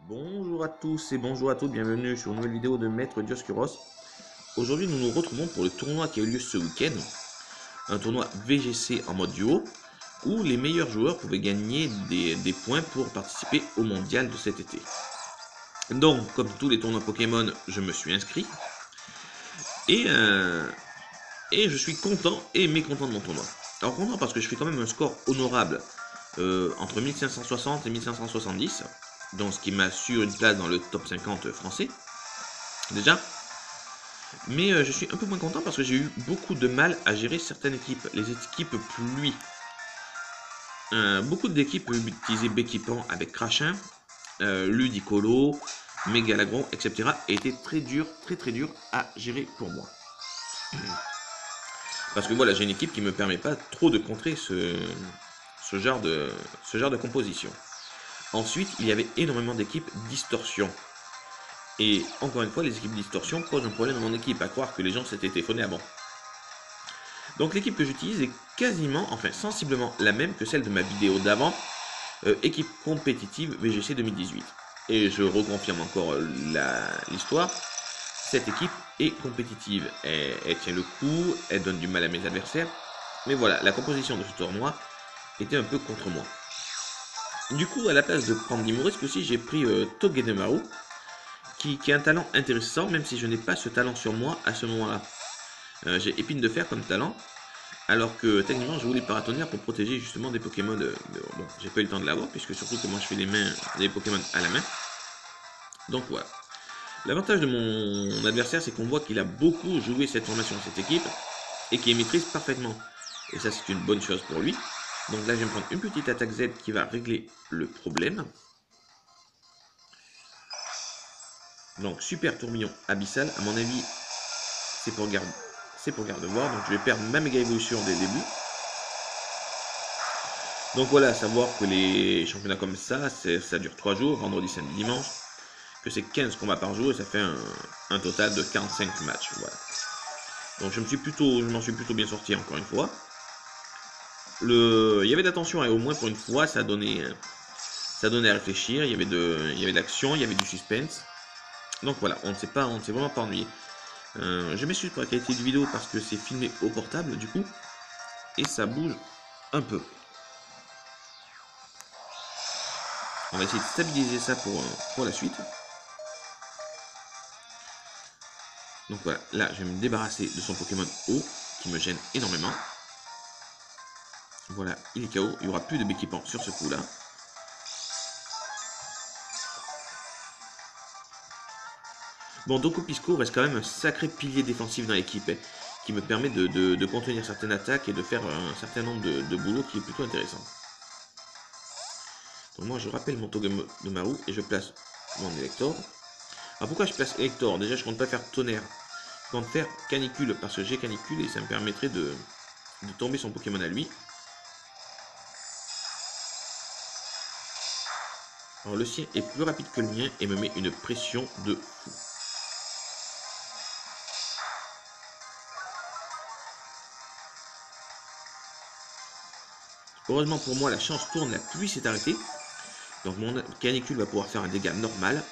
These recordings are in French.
Bonjour à tous et bonjour à toutes, bienvenue sur une nouvelle vidéo de Maître Dioscuros. Aujourd'hui nous nous retrouvons pour le tournoi qui a eu lieu ce week-end, un tournoi VGC en mode duo, où les meilleurs joueurs pouvaient gagner des points pour participer au mondial de cet été. Donc, comme tous les tournois Pokémon, je me suis inscrit, et, euh, et je suis content et mécontent de mon tournoi. Alors content parce que je fais quand même un score honorable, entre 1560 et 1570, donc ce qui m'assure une place dans le top 50 français, déjà. Mais je suis un peu moins content parce que j'ai eu beaucoup de mal à gérer certaines équipes. Les équipes pluie. Beaucoup d'équipes utilisaient Béquipant avec Crachin, Ludicolo, Mégalagron, etc. et étaient très dur à gérer pour moi. Parce que voilà, j'ai une équipe qui ne me permet pas trop de contrer ce genre de composition. Ensuite, il y avait énormément d'équipes distorsion. Et encore une fois, les équipes distorsion posent un problème à mon équipe, à croire que les gens s'étaient téléphonés avant. Donc l'équipe que j'utilise est quasiment, enfin sensiblement la même que celle de ma vidéo d'avant, équipe compétitive VGC 2018. Et je reconfirme encore l'histoire, cette équipe est compétitive, elle tient le coup, elle donne du mal à mes adversaires, mais voilà, la composition de ce tournoi était un peu contre moi. Du coup, à la place de prendre Dimourisque aussi, j'ai pris Togedemaru, qui a un talent intéressant, même si je n'ai pas ce talent sur moi à ce moment-là. J'ai Épine de Fer comme talent, alors que techniquement je voulais Paratonnerre pour protéger justement des Pokémon bon, j'ai pas eu le temps de l'avoir, puisque surtout que moi je fais les Pokémon à la main. Donc voilà. L'avantage de mon adversaire, c'est qu'on voit qu'il a beaucoup joué cette formation, cette équipe, et qu'il maîtrise parfaitement. Et ça, c'est une bonne chose pour lui. Donc là, je vais me prendre une petite attaque Z qui va régler le problème. Donc super tourbillon abyssal, à mon avis, c'est pour Gardevoir. Donc je vais perdre ma méga évolution dès le début. Donc voilà, à savoir que les championnats comme ça dure 3 jours, vendredi, samedi, dimanche, que c'est 15 combats par jour et ça fait un total de 45 matchs. Voilà. Donc je m'en suis plutôt bien sorti encore une fois. Il y avait de l'attention et au moins pour une fois ça donnait à réfléchir, il y avait de l'action, il y avait du suspense. Donc voilà, on ne s'est vraiment pas ennuyé. Je m'excuse pour la qualité du vidéo parce que c'est filmé au portable du coup et ça bouge un peu. On va essayer de stabiliser ça pour la suite. Donc voilà, là je vais me débarrasser de son Pokémon eau qui me gêne énormément. Voilà, il est KO, il n'y aura plus de Béquipant sur ce coup là. Bon, Doko Pisco reste quand même un sacré pilier défensif dans l'équipe, qui me permet de contenir certaines attaques et de faire un certain nombre de boulots qui est plutôt intéressant. Donc moi je rappelle mon Togedemaru et je place mon Elector. Alors pourquoi je place Elector? Déjà je compte pas faire tonnerre, je compte faire canicule parce que j'ai canicule et ça me permettrait de tomber son Pokémon à lui. Alors le sien est plus rapide que le mien et me met une pression de fou. Heureusement pour moi la chance tourne, la pluie s'est arrêtée. Donc mon canicule va pouvoir faire un dégât normal.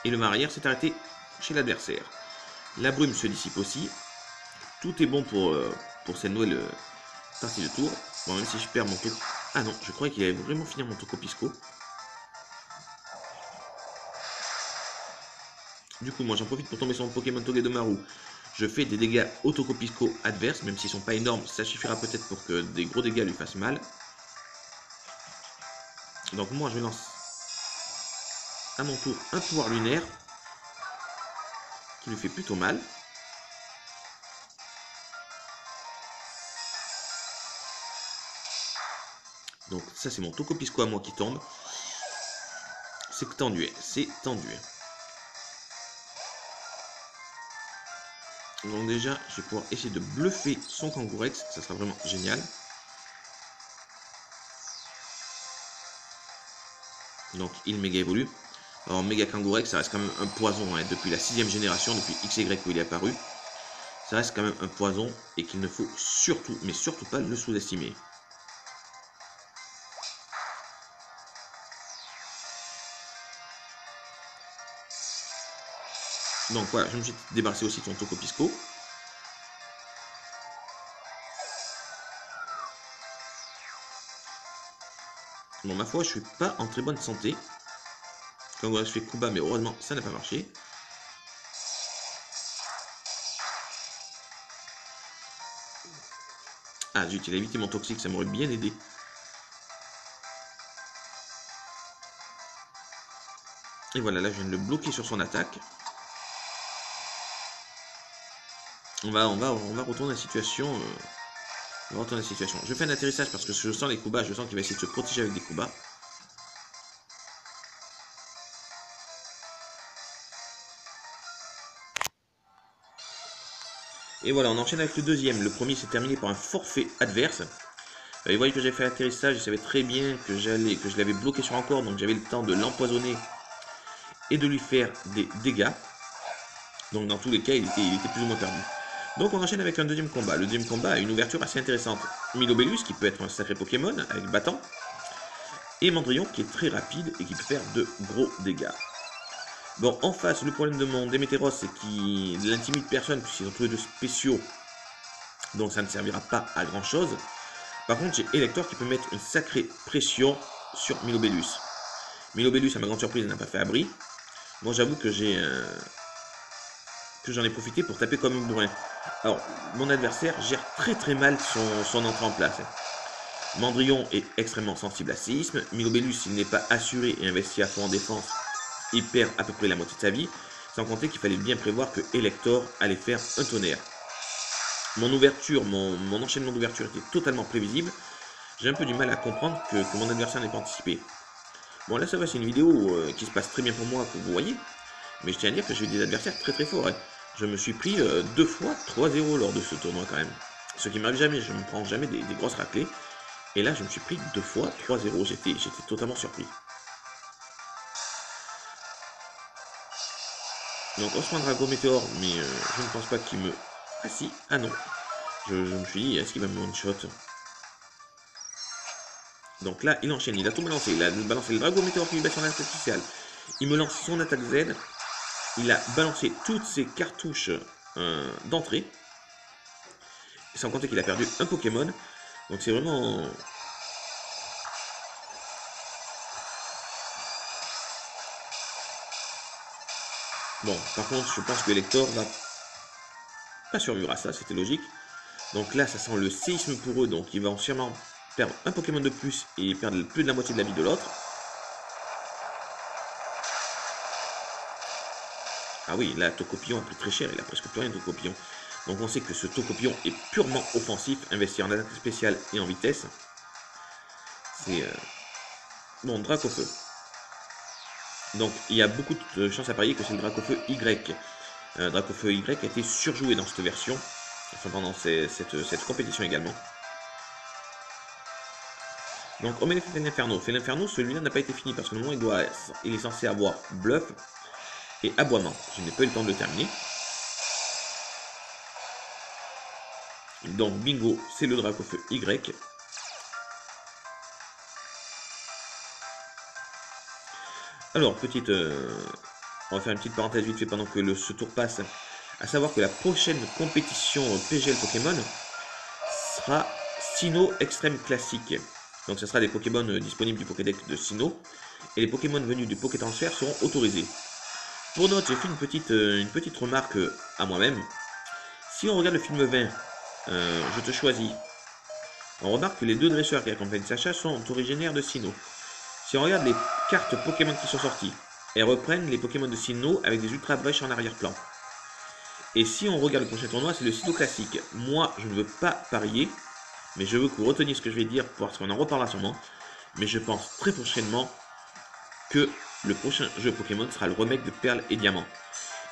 Et le marrière s'est arrêté chez l'adversaire. La brume se dissipe aussi. Tout est bon pour cette nouvelle partie de tour. Bon, même si je perds mon Toco... Ah non, je croyais qu'il allait vraiment finir mon Tocopisco. Du coup, moi j'en profite pour tomber sur mon Pokémon Togedemaru. Je fais des dégâts au Tocopisco adverse, même s'ils sont pas énormes, ça suffira peut-être pour que des gros dégâts lui fassent mal. Donc moi je lance à mon tour un pouvoir lunaire qui lui fait plutôt mal. Donc ça c'est mon Tocopisco à moi qui tombe. C'est tendu, c'est tendu. Donc déjà, je vais pouvoir essayer de bluffer son Kangourex, ça sera vraiment génial. Donc il méga évolue. Alors méga Kangourex, ça reste quand même un poison, hein, depuis la 6ème génération, depuis XY où il est apparu. Ça reste quand même un poison et qu'il ne faut surtout, mais surtout pas le sous-estimer. Donc voilà, je me suis débarrassé aussi de son Tocopisco. Bon, ma foi, je suis pas en très bonne santé. Quand voilà, je fais coup bas, mais heureusement, ça n'a pas marché. Ah, zut, il a évité mon toxique, ça m'aurait bien aidé. Et voilà, là, je viens de le bloquer sur son attaque. On va retourner à la situation. On va retourner à la situation. Je fais un atterrissage parce que je sens les coups bas, je sens qu'il va essayer de se protéger avec des coups bas. Et voilà, on enchaîne avec le deuxième. Le premier s'est terminé par un forfait adverse. Vous voyez que j'ai fait l'atterrissage, je savais très bien que je l'avais bloqué sur un corps, donc j'avais le temps de l'empoisonner et de lui faire des dégâts. Donc dans tous les cas, il était plus ou moins perdu. Donc on enchaîne avec un deuxième combat. Le deuxième combat a une ouverture assez intéressante. Milobellus, qui peut être un sacré Pokémon avec battant, et Mandrion, qui est très rapide et qui peut faire de gros dégâts. Bon, en face, le problème de mon Démétéros, c'est qu'il n'intimide personne, puisqu'ils ont tous les deux spéciaux. Donc ça ne servira pas à grand chose. Par contre, j'ai Elector qui peut mettre une sacrée pression sur Milobellus. Milobellus, à ma grande surprise, n'a pas fait abri. Moi, j'avoue que j'en ai profité pour taper comme un bourrin. Alors, mon adversaire gère très mal son entrée en place. Mandrion est extrêmement sensible à séisme. Milobellus, s'il n'est pas assuré et investi à fond en défense, il perd à peu près la moitié de sa vie. Sans compter qu'il fallait bien prévoir que Elector allait faire un tonnerre. Mon enchaînement d'ouverture était totalement prévisible. J'ai un peu du mal à comprendre que mon adversaire n'ait pas anticipé. Bon, là, ça va, c'est une vidéo qui se passe très bien pour moi, que vous voyez. Mais je tiens à dire que j'ai eu des adversaires très forts. Hein. Je me suis pris 2 fois 3-0 lors de ce tournoi quand même. Ce qui m'arrive jamais, je ne me prends jamais des grosses raclées. Et là, je me suis pris 2 fois 3-0. J'étais totalement surpris. Donc, on se prend un Drago Météore, mais je ne pense pas qu'il me... Ah si, ah non. Je me suis dit, est-ce qu'il va me one-shot? Donc là, il enchaîne, il a tout balancé. Il a balancé le Drago Météore qui lui baisse son attaque spéciale. Il me lance son attaque Z. Il a balancé toutes ses cartouches d'entrée. Sans compter qu'il a perdu un Pokémon. Donc c'est vraiment... Bon, par contre, je pense que Elector va pas survivre à ça, c'était logique. Donc là, ça sent le séisme pour eux, donc ils vont sûrement perdre un Pokémon de plus et perdre plus de la moitié de la vie de l'autre. Ah oui, là, Tocopillon a pris très cher, il a presque plus rien de Tocopillon. Donc on sait que ce Tocopillon est purement offensif, investi en attaque spéciale et en vitesse. C'est... Bon, Dracofeu. Donc il y a beaucoup de chances à parier que c'est le Dracofeu Y. Dracofeu Y a été surjoué dans cette version, enfin pendant cette compétition également. Donc on met les Félinferno. Félinferno, celui-là n'a pas été fini parce que normalement il est censé avoir Bluff et Aboiement. Je n'ai pas eu le temps de le terminer. Donc bingo, c'est le Dracofeu Y. Alors, on va faire une petite parenthèse vite fait pendant que ce tour passe. À savoir que la prochaine compétition PGL Pokémon sera Sinnoh Extrême Classique. Donc ce sera des Pokémon disponibles du Pokédex de Sinnoh. Et les Pokémon venus du Poké Transfert seront autorisés. Pour note, j'ai fait une petite remarque à moi-même. Si on regarde le film 20, Je te choisis, on remarque que les 2 dresseurs qui accompagnent Sacha sont originaires de Sinnoh. Si on regarde les cartes Pokémon qui sont sorties, elles reprennent les Pokémon de Sinnoh avec des Ultra Brèches en arrière-plan. Et si on regarde le prochain tournoi, c'est le Sinnoh classique. Moi, je ne veux pas parier, mais je veux que vous reteniez ce que je vais dire parce qu'on en reparlera sûrement. Mais je pense très prochainement que le prochain jeu Pokémon sera le remake de Perle et Diamant.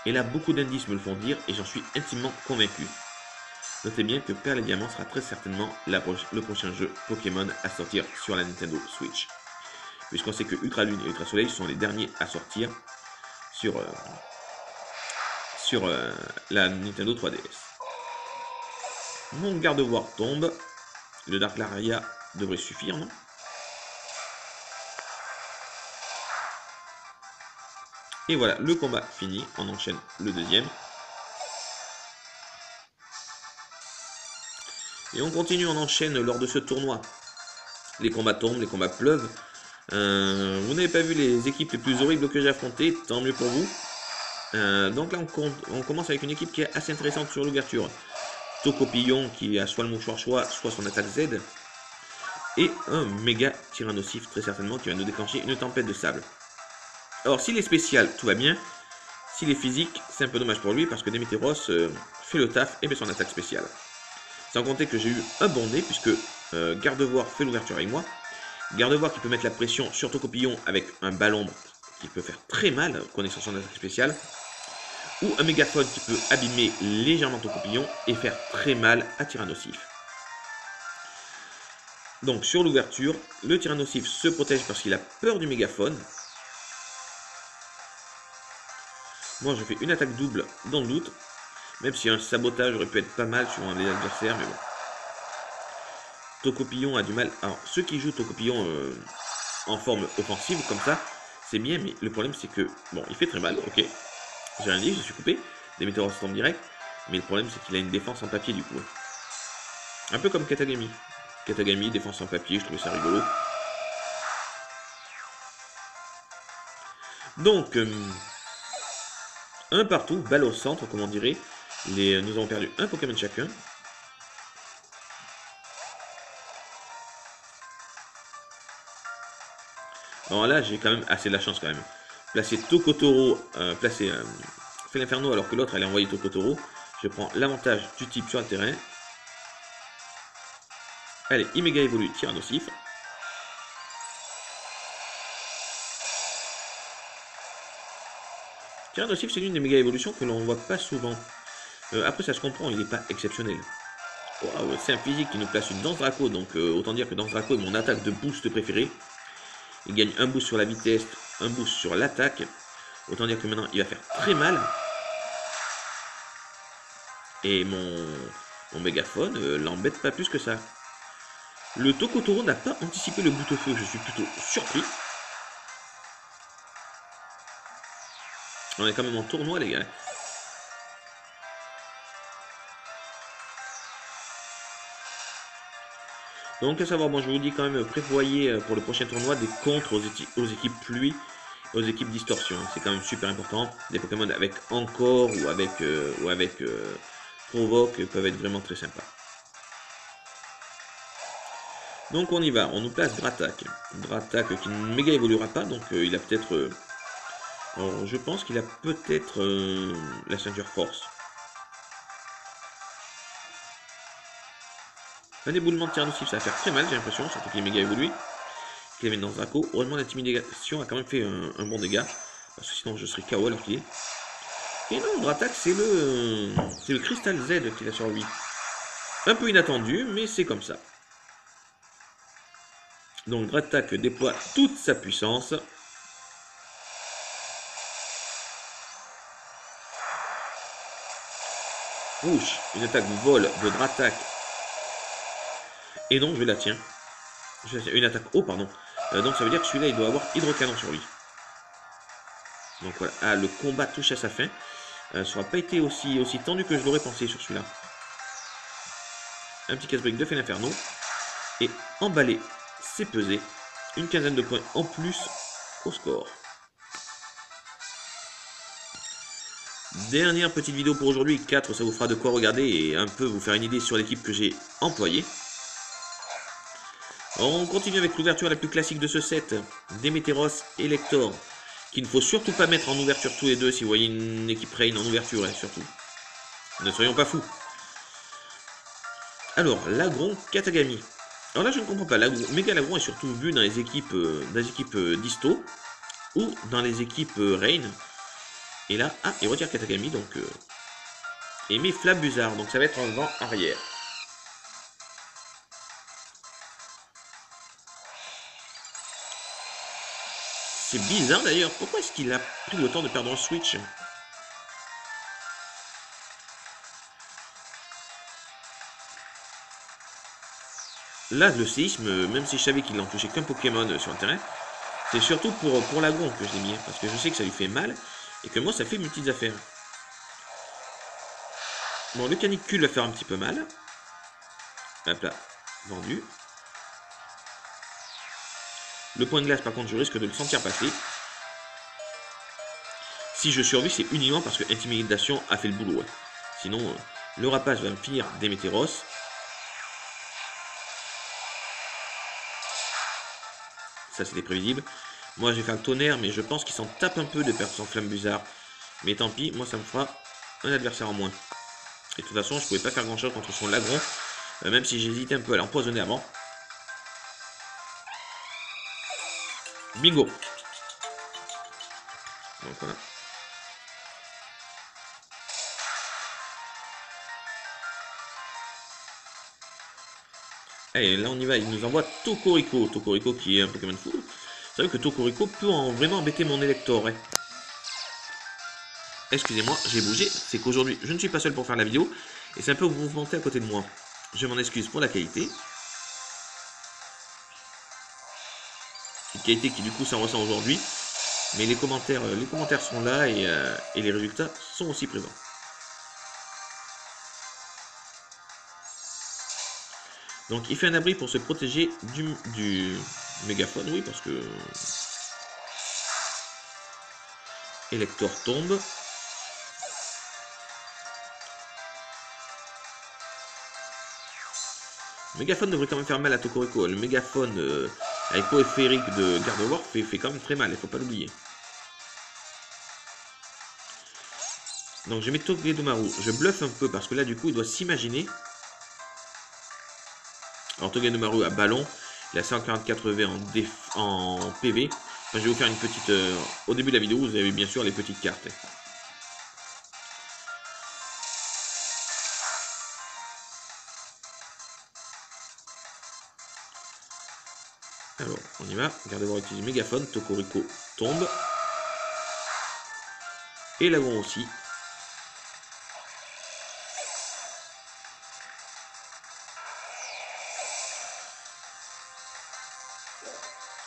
Et là, beaucoup d'indices me le font dire et j'en suis intimement convaincu. Notez bien que Perle et Diamant sera très certainement le prochain jeu Pokémon à sortir sur la Nintendo Switch. Puisqu'on sait que Ultra Lune et Ultra Soleil sont les derniers à sortir sur la Nintendo 3DS. Mon Gardevoir tombe. Le Dark Laria devrait suffire, non? Et voilà, le combat fini. On enchaîne le deuxième. Et on continue, on enchaîne lors de ce tournoi. Les combats tombent, les combats pleuvent. Vous n'avez pas vu les équipes les plus horribles que j'ai affrontées, tant mieux pour vous. Donc là, on commence avec une équipe qui est assez intéressante sur l'ouverture. Tocopillon qui a soit le mouchoir soit son attaque Z. Et un méga tyrannosif, très certainement, qui va nous déclencher une tempête de sable. Alors, s'il est spécial, tout va bien. S'il est physique, c'est un peu dommage pour lui parce que Démétéros fait le taf et met son attaque spéciale. Sans compter que j'ai eu un bon nez puisque Gardevoir fait l'ouverture avec moi. Gardevoir qui peut mettre la pression sur Tocopillon avec un ballon qui peut faire très mal, connaissant son attaque spéciale. Ou un mégaphone qui peut abîmer légèrement Tocopillon et faire très mal à Tyrannosif. Donc sur l'ouverture, le Tyrannosif se protège parce qu'il a peur du mégaphone. Moi je fais une attaque double dans le doute, même si un sabotage aurait pu être pas mal suivant les adversaires, mais bon. Tocopillon a du mal. Alors ceux qui jouent Tocopillon en forme offensive comme ça, c'est bien, mais le problème c'est que, bon, il fait très mal, ok. J'ai un livre, je suis coupé, des météores tombent direct, mais le problème c'est qu'il a une défense en papier du coup. Un peu comme Katagami. Katagami, défense en papier, je trouvais ça rigolo. Donc, un partout, balle au centre, comme on dirait. Nous avons perdu un Pokémon chacun. Alors là, j'ai quand même assez de la chance quand même. Placer Tokotoro, placer Felinferno alors que l'autre allait envoyer Tokotoro. Je prends l'avantage du type sur le terrain. Allez, Iméga évolue Tyrannosif. Tyrannosif, c'est l'une des méga évolutions que l'on ne voit pas souvent. Après, ça se comprend, il n'est pas exceptionnel. Wow, c'est un physique qui nous place une Danse Draco, donc autant dire que Danse Draco est mon attaque de boost préférée. Il gagne un boost sur la vitesse, un boost sur l'attaque. Autant dire que maintenant, il va faire très mal. Et mon mégaphone l'embête pas plus que ça. Le Tokotoro n'a pas anticipé le bout au feu, je suis plutôt surpris. On est quand même en tournoi, les gars. Donc à savoir, moi je vous dis quand même, prévoyez pour le prochain tournoi des contres aux équipes pluie, aux équipes distorsion. C'est quand même super important. Des Pokémon avec Encore ou avec Provoque peuvent être vraiment très sympas. Donc on y va, on nous place Dratak. Dratak qui ne méga évoluera pas, donc il a peut-être... alors je pense qu'il a peut-être la ceinture force. Un éboulement de Tyrannosif, ça va faire très mal, j'ai l'impression, surtout qu'il est méga évolué. Qu'il avait dans Draco. Heureusement, l'intimidation a quand même fait un bon dégât. Parce que sinon, je serais KO alors qu'il est. Et non, Dratak, c'est le Crystal Z qu'il a sur lui. Un peu inattendu, mais c'est comme ça. Donc, Dratak déploie toute sa puissance. Ouch, une attaque vol de Dratak. Et donc, je la tiens. Une attaque haut, pardon. Donc, ça veut dire que celui-là, il doit avoir Hydrocanon sur lui. Donc voilà, le combat touche à sa fin. Ça n'aura pas été aussi tendu que je l'aurais pensé sur celui-là. Un petit casse-brique de Felinferno. Et emballé, c'est pesé. Une quinzaine de points en plus au score. Dernière petite vidéo pour aujourd'hui. 4, ça vous fera de quoi regarder et un peu vous faire une idée sur l'équipe que j'ai employée. On continue avec l'ouverture la plus classique de ce set. Démétéros et Lector. Qu'il ne faut surtout pas mettre en ouverture tous les deux si vous voyez une équipe Rain en ouverture, surtout. Ne soyons pas fous. Alors, Lagron, Katagami. Alors là, je ne comprends pas. Méga Lagron est surtout vu dans les équipes disto ou dans les équipes Rain. Et là, il retire Katagami, donc... et met Flabuzard, donc ça va être en vent arrière. C'est bizarre d'ailleurs, pourquoi est-ce qu'il a pris le temps de perdre un switch? Là, le séisme, même si je savais qu'il n'en touchait qu'un Pokémon sur le terrain, c'est surtout pour Lagron que je l'ai mis, parce que je sais que ça lui fait mal. Et que moi, ça fait mes petites affaires. Bon, le canicule va faire un petit peu mal. Hop là, vendu. Le point de glace, par contre, je risque de le sentir passer. Si je survis, c'est uniquement parce que Intimidation a fait le boulot. Ouais. Sinon, le rapace va me finir Démétéros. Ça, c'était prévisible. Moi, j'ai fait un tonnerre, mais je pense qu'il s'en tape un peu de perdre son Flambuzzard. Mais tant pis, moi, ça me fera un adversaire en moins. Et de toute façon, je pouvais pas faire grand-chose contre son Lagron. Même si j'hésitais un peu à l'empoisonner avant. Bingo. Donc voilà. Allez, là on y va, il nous envoie Tokorico. Tokorico qui est un Pokémon fou. C'est vrai que Tokorico peut vraiment embêter mon Elector. Hein. Excusez-moi, j'ai bougé. C'est qu'aujourd'hui, je ne suis pas seul pour faire la vidéo. Et c'est un peu mouvementé à côté de moi. Je m'en excuse pour la qualité. Une qualité qui du coup s'en ressent aujourd'hui. Mais les commentaires sont là et les résultats sont aussi présents. Donc il fait un abri pour se protéger du mégaphone, oui, parce que Elector tombe. Le mégaphone devrait quand même faire mal à Tokorico. Le mégaphone avec peau féerique de Gardevoir fait quand même très mal, il ne faut pas l'oublier. Donc je mets Togedemaru. Je bluffe un peu parce que là du coup il doit s'imaginer. Alors Togedemaru à ballon, il a 144 V en PV. Enfin, je vais vous faire une petite... au début de la vidéo, vous avez bien sûr les petites cartes. Alors, on y va. Gardevoir utilise mégaphone. Tokorico tombe. Et Lagron aussi.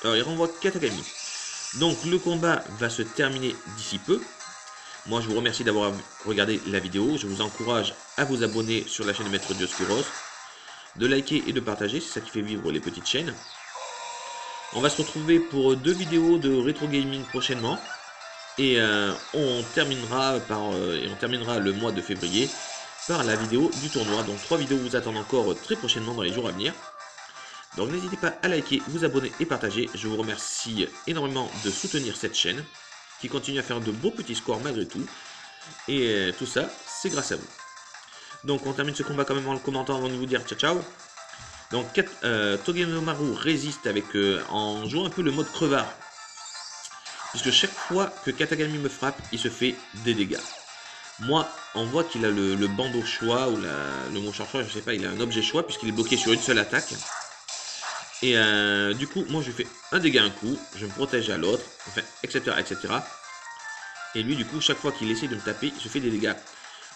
Alors, il renvoie Katagami. Donc, le combat va se terminer d'ici peu. Moi, je vous remercie d'avoir regardé la vidéo. Je vous encourage à vous abonner sur la chaîne Maître Dioscuros, de liker et de partager. C'est ça qui fait vivre les petites chaînes. On va se retrouver pour 2 vidéos de rétro gaming prochainement. Et on terminera le mois de février par la vidéo du tournoi. Donc 3 vidéos vous attendent encore très prochainement dans les jours à venir. Donc n'hésitez pas à liker, vous abonner et partager. Je vous remercie énormément de soutenir cette chaîne qui continue à faire de beaux petits scores malgré tout. Et tout ça, c'est grâce à vous. Donc on termine ce combat quand même en le commentant avant de vous dire ciao ciao. Donc Togedemaru résiste en jouant un peu le mode crevard. Puisque chaque fois que Katagami me frappe, il se fait des dégâts. Moi, on voit qu'il a le bandeau choix ou le mot choix, je sais pas, il a un objet choix puisqu'il est bloqué sur une seule attaque. Et du coup, moi je fais un dégât un coup, je me protège à l'autre, enfin, etc., etc. Et lui, du coup, chaque fois qu'il essaie de me taper, il se fait des dégâts.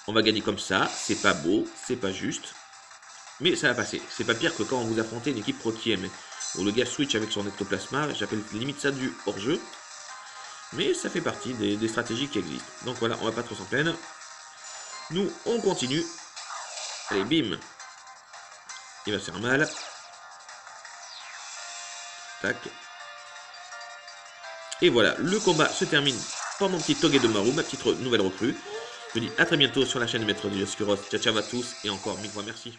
On va gagner comme ça, c'est pas beau, c'est pas juste. Mais ça va passer. C'est pas pire que quand vous affrontez une équipe Pro-Team où le gars switch avec son ectoplasma. J'appelle limite ça du hors-jeu. Mais ça fait partie des stratégies qui existent. Donc voilà, on va pas trop s'en plaindre. Nous, on continue. Allez, bim. Il va se faire mal. Tac. Et voilà, le combat se termine par mon petit Togedemaru, ma petite nouvelle recrue. Je vous dis à très bientôt sur la chaîne Maître Dioscuros. Ciao ciao à tous et encore 1000 fois merci.